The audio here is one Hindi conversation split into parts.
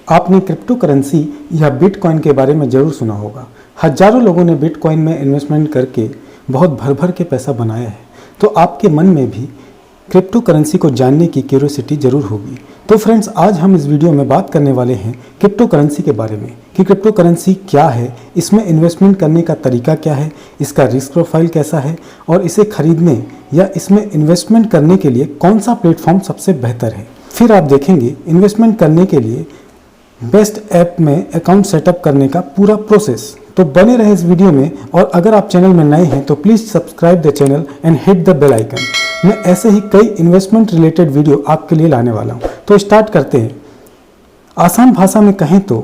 आपने क्रिप्टो करेंसी या बिटकॉइन के बारे में ज़रूर सुना होगा। हजारों लोगों ने बिटकॉइन में इन्वेस्टमेंट करके बहुत भर भर के पैसा बनाया है। तो आपके मन में भी क्रिप्टो करेंसी को जानने की क्यूरियोसिटी ज़रूर होगी। तो फ्रेंड्स, आज हम इस वीडियो में बात करने वाले हैं क्रिप्टो करेंसी के बारे में कि क्रिप्टो करेंसी क्या है, इसमें इन्वेस्टमेंट करने का तरीका क्या है, इसका रिस्क प्रोफाइल कैसा है और इसे खरीदने या इसमें इन्वेस्टमेंट करने के लिए कौन सा प्लेटफॉर्म सबसे बेहतर है। फिर आप देखेंगे इन्वेस्टमेंट करने के लिए बेस्ट ऐप में अकाउंट सेटअप करने का पूरा प्रोसेस। तो बने रहे इस वीडियो में, और अगर आप चैनल में नए हैं तो please subscribe the channel and hit the bell icon. मैं ऐसे ही कई इन्वेस्टमेंट रिलेटेड वीडियो आपके लिए लाने वाला हूं। तो स्टार्ट करते हैं। आसान भाषा में कहें तो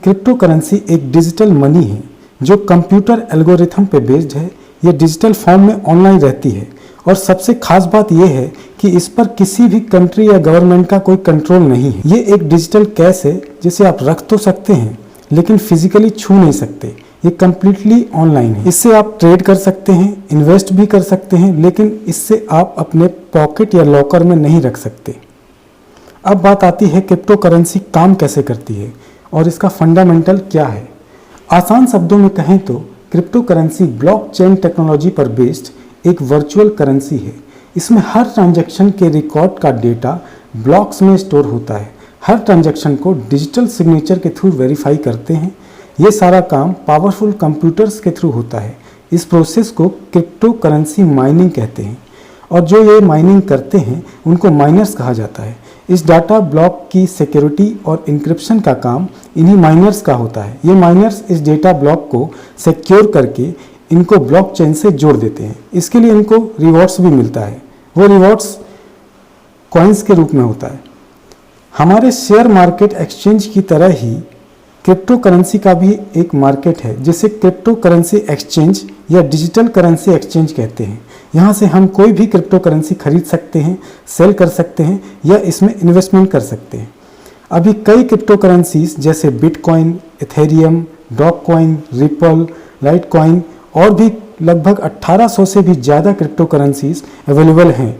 क्रिप्टो करेंसी एक डिजिटल मनी है जो कंप्यूटर एल्गोरिथम पे बेस्ड है। यह डिजिटल फॉर्म में ऑनलाइन रहती है और सबसे खास बात यह है कि इस पर किसी भी कंट्री या गवर्नमेंट का कोई कंट्रोल नहीं है। ये एक डिजिटल कैश है जिसे आप रख तो सकते हैं लेकिन फिजिकली छू नहीं सकते। ये कम्प्लीटली ऑनलाइन है। इससे आप ट्रेड कर सकते हैं, इन्वेस्ट भी कर सकते हैं, लेकिन इससे आप अपने पॉकेट या लॉकर में नहीं रख सकते। अब बात आती है क्रिप्टो करेंसी काम कैसे करती है और इसका फंडामेंटल क्या है। आसान शब्दों में कहें तो क्रिप्टो करेंसी ब्लॉकचेन टेक्नोलॉजी पर बेस्ड एक वर्चुअल करेंसी है। इसमें हर ट्रांजैक्शन के रिकॉर्ड का डेटा ब्लॉक्स में स्टोर होता है। हर ट्रांजैक्शन को डिजिटल सिग्नेचर के थ्रू वेरीफाई करते हैं। ये सारा काम पावरफुल कंप्यूटर्स के थ्रू होता है। इस प्रोसेस को क्रिप्टो करेंसी माइनिंग कहते हैं और जो ये माइनिंग करते हैं उनको माइनर्स कहा जाता है। इस डाटा ब्लॉक की सिक्योरिटी और इंक्रिप्शन का काम इन्हीं माइनर्स का होता है। ये माइनर्स इस डेटा ब्लॉक को सिक्योर करके इनको ब्लॉकचेन से जोड़ देते हैं। इसके लिए इनको रिवॉर्ड्स भी मिलता है। वो रिवॉर्ड्स कॉइन्स के रूप में होता है। हमारे शेयर मार्केट एक्सचेंज की तरह ही क्रिप्टो करेंसी का भी एक मार्केट है जिसे क्रिप्टो करेंसी एक्सचेंज या डिजिटल करेंसी एक्सचेंज कहते हैं। यहाँ से हम कोई भी क्रिप्टो करेंसी खरीद सकते हैं, सेल कर सकते हैं या इसमें इन्वेस्टमेंट कर सकते हैं। अभी कई क्रिप्टो करेंसीज जैसे bitcoin, Ethereum, Dogecoin, ripple, Litecoin और भी लगभग 1800 से भी ज़्यादा क्रिप्टो करेंसीज अवेलेबल हैं।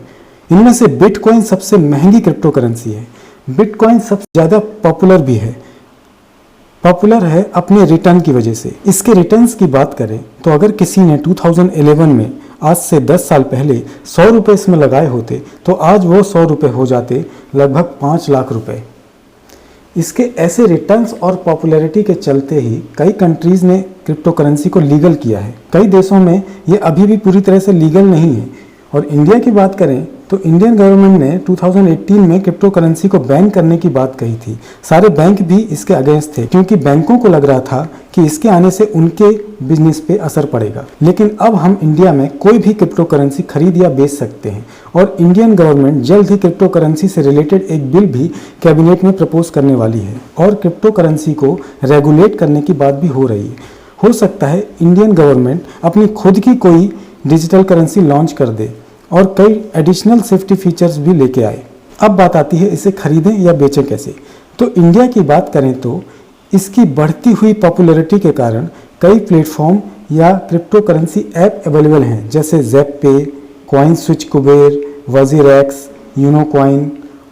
इनमें से बिटकॉइन सबसे महंगी क्रिप्टो करेंसी है। बिटकॉइन सबसे ज़्यादा पॉपुलर भी है। पॉपुलर है अपने रिटर्न की वजह से। इसके रिटर्न्स की बात करें तो अगर किसी ने 2011 में आज से 10 साल पहले 100 रुपये इसमें लगाए होते तो आज वो 100 रुपये हो जाते लगभग 5 लाख रुपए। इसके ऐसे रिटर्न्स और पॉपुलैरिटी के चलते ही कई कंट्रीज़ ने क्रिप्टो करेंसी को लीगल किया है। कई देशों में ये अभी भी पूरी तरह से लीगल नहीं है। और इंडिया की बात करें तो इंडियन गवर्नमेंट ने 2018 में क्रिप्टो करेंसी को बैन करने की बात कही थी। सारे बैंक भी इसके अगेंस्ट थे क्योंकि बैंकों को लग रहा था कि इसके आने से उनके बिजनेस पे असर पड़ेगा। लेकिन अब हम इंडिया में कोई भी क्रिप्टो करेंसी खरीद या बेच सकते हैं और इंडियन गवर्नमेंट जल्द ही क्रिप्टो करेंसी से रिलेटेड एक बिल भी कैबिनेट में प्रपोज करने वाली है और क्रिप्टो करेंसी को रेगुलेट करने की बात भी हो रही है। हो सकता है इंडियन गवर्नमेंट अपनी खुद की कोई डिजिटल करेंसी लॉन्च कर दे और कई एडिशनल सेफ्टी फीचर्स भी लेके आए। अब बात आती है इसे खरीदें या बेचें कैसे। तो इंडिया की बात करें तो इसकी बढ़ती हुई पॉपुलैरिटी के कारण कई प्लेटफॉर्म या क्रिप्टो करेंसी ऐप अवेलेबल हैं जैसे ZebPay, CoinSwitch Kuber, WazirX, Unocoin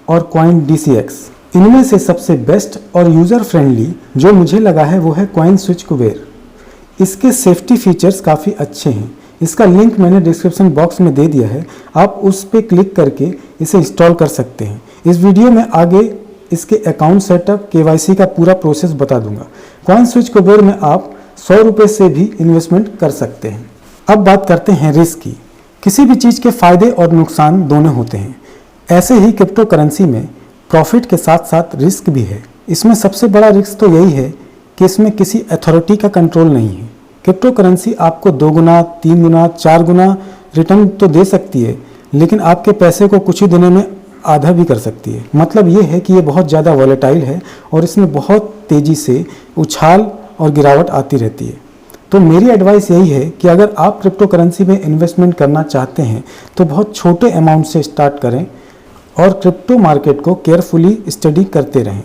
और कॉइन DCX। इनमें से सबसे बेस्ट और यूज़र फ्रेंडली जो मुझे लगा है वो है कॉइन स्विच कुबेर। इसके सेफ्टी फीचर्स काफ़ी अच्छे हैं। इसका लिंक मैंने डिस्क्रिप्शन बॉक्स में दे दिया है। आप उस पर क्लिक करके इसे इंस्टॉल कर सकते हैं। इस वीडियो में आगे इसके अकाउंट सेटअप, KYC का पूरा प्रोसेस बता दूंगा। कॉइन स्विच कुबेर में आप 100 रुपये से भी इन्वेस्टमेंट कर सकते हैं। अब बात करते हैं रिस्क की। किसी भी चीज़ के फ़ायदे और नुकसान दोनों होते हैं। ऐसे ही क्रिप्टो करेंसी में प्रॉफिट के साथ साथ रिस्क भी है। इसमें सबसे बड़ा रिस्क तो यही है कि इसमें किसी अथॉरिटी का कंट्रोल नहीं है। क्रिप्टो करेंसी आपको 2 गुना, 3 गुना, 4 गुना रिटर्न तो दे सकती है, लेकिन आपके पैसे को कुछ ही दिनों में आधा भी कर सकती है। मतलब ये है कि ये बहुत ज़्यादा वॉलेटाइल है और इसमें बहुत तेज़ी से उछाल और गिरावट आती रहती है। तो मेरी एडवाइस यही है कि अगर आप क्रिप्टो करेंसी में इन्वेस्टमेंट करना चाहते हैं तो बहुत छोटे अमाउंट से स्टार्ट करें और क्रिप्टो मार्केट को केयरफुली स्टडी करते रहें।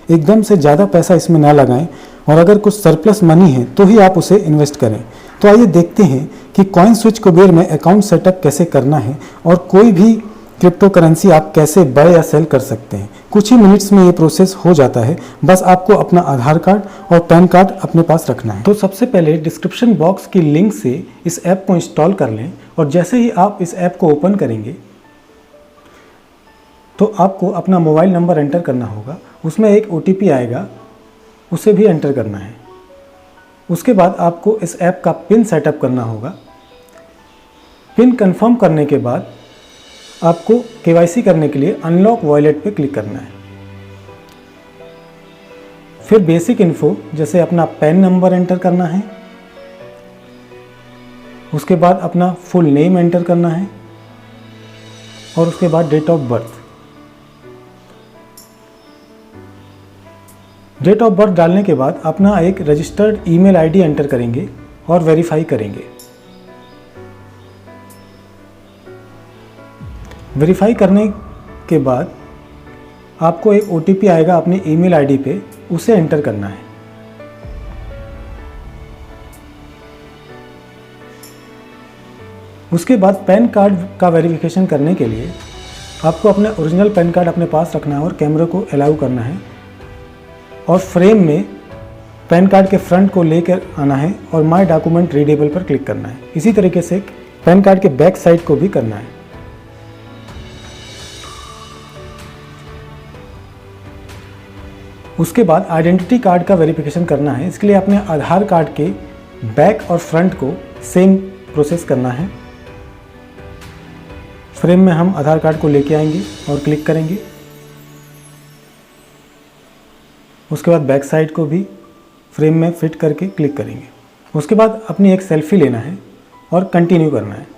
एकदम से ज़्यादा पैसा इसमें ना लगाएं और अगर कुछ सरप्लस मनी है तो ही आप उसे इन्वेस्ट करें। तो आइए देखते हैं कि कॉइन स्विच कुबेर में अकाउंट सेटअप कैसे करना है और कोई भी क्रिप्टो करेंसी आप कैसे बाय या सेल कर सकते हैं। कुछ ही मिनट्स में ये प्रोसेस हो जाता है, बस आपको अपना आधार कार्ड और पैन कार्ड अपने पास रखना है। तो सबसे पहले डिस्क्रिप्शन बॉक्स की लिंक से इस ऐप को इंस्टॉल कर लें और जैसे ही आप इस ऐप को ओपन करेंगे तो आपको अपना मोबाइल नंबर एंटर करना होगा, उसमें एक OTP आएगा, उसे भी एंटर करना है। उसके बाद आपको इस ऐप का पिन सेटअप करना होगा। पिन कंफर्म करने के बाद आपको KYC करने के लिए अनलॉक वॉलेट पे क्लिक करना है। फिर बेसिक इन्फो जैसे अपना पैन नंबर एंटर करना है, उसके बाद अपना फुल नेम एंटर करना है और उसके बाद date of birth. Date of birth डालने के बाद अपना एक रजिस्टर्ड ईमेल आईडी एंटर करेंगे और वेरीफाई करेंगे। वेरीफाई करने के बाद आपको एक OTP आएगा अपने ईमेल आईडी पे, उसे एंटर करना है। उसके बाद पैन कार्ड का वेरिफिकेशन करने के लिए आपको अपना ओरिजिनल पैन कार्ड अपने पास रखना है और कैमरे को अलाउ करना है और फ्रेम में पैन कार्ड के फ्रंट को लेकर आना है और माय डॉक्यूमेंट रीडेबल पर क्लिक करना है। इसी तरीके से पैन कार्ड के बैक साइड को भी करना है। उसके बाद आइडेंटिटी कार्ड का वेरिफिकेशन करना है। इसके लिए अपने आधार कार्ड के बैक और फ्रंट को सेम प्रोसेस करना है। फ्रेम में हम आधार कार्ड को लेके आएंगे और क्लिक करेंगे। उसके बाद बैक साइड को भी फ्रेम में फिट करके क्लिक करेंगे। उसके बाद अपनी एक सेल्फी लेना है और कंटिन्यू करना है।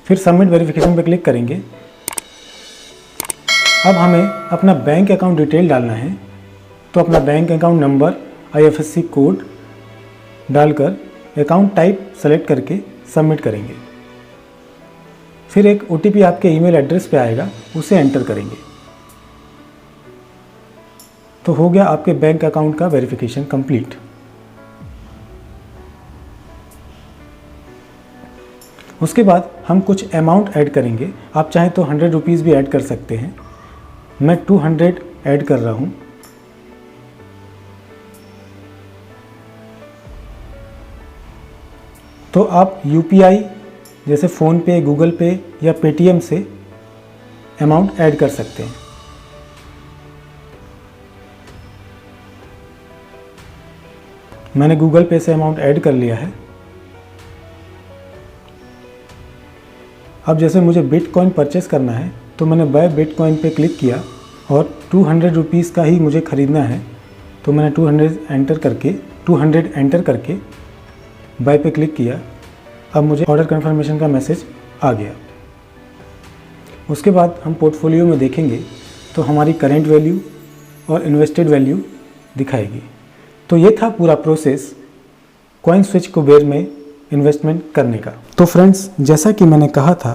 फिर सबमिट वेरिफिकेशन पर क्लिक करेंगे। अब हमें अपना बैंक अकाउंट डिटेल डालना है, तो अपना bank account number, IFSC code डालकर अकाउंट टाइप सेलेक्ट करके सबमिट करेंगे। फिर एक OTP आपके ईमेल एड्रेस पे आएगा, उसे एंटर करेंगे। तो हो गया आपके बैंक अकाउंट का वेरिफिकेशन कंप्लीट। उसके बाद हम कुछ अमाउंट ऐड करेंगे। आप चाहें तो 100 रुपीज़ भी ऐड कर सकते हैं। मैं 200 ऐड कर रहा हूँ। तो आप UPI जैसे फ़ोनपे, गूगल पे या पेटीएम से अमाउंट ऐड कर सकते हैं। मैंने गूगल पे से अमाउंट ऐड कर लिया है। अब जैसे मुझे बिटकॉइन परचेस करना है तो मैंने बाय बिटकॉइन पे क्लिक किया और 200 रुपीज़ का ही मुझे ख़रीदना है, तो मैंने 200 एंटर करके बाय पे क्लिक किया। अब मुझे ऑर्डर कन्फर्मेशन का मैसेज आ गया। उसके बाद हम पोर्टफोलियो में देखेंगे तो हमारी करेंट वैल्यू और इन्वेस्टेड वैल्यू दिखाएगी। तो ये था पूरा प्रोसेस कॉइनस्विच कुबेर में इन्वेस्टमेंट करने का। तो फ्रेंड्स, जैसा कि मैंने कहा था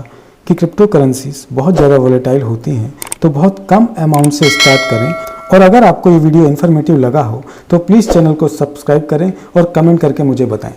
कि क्रिप्टो करेंसीज बहुत ज़्यादा वोलेटाइल होती हैं, तो बहुत कम अमाउंट से स्टार्ट करें। और अगर आपको ये वीडियो इन्फॉर्मेटिव लगा हो तो प्लीज़ चैनल को सब्सक्राइब करें और कमेंट करके मुझे बताएं।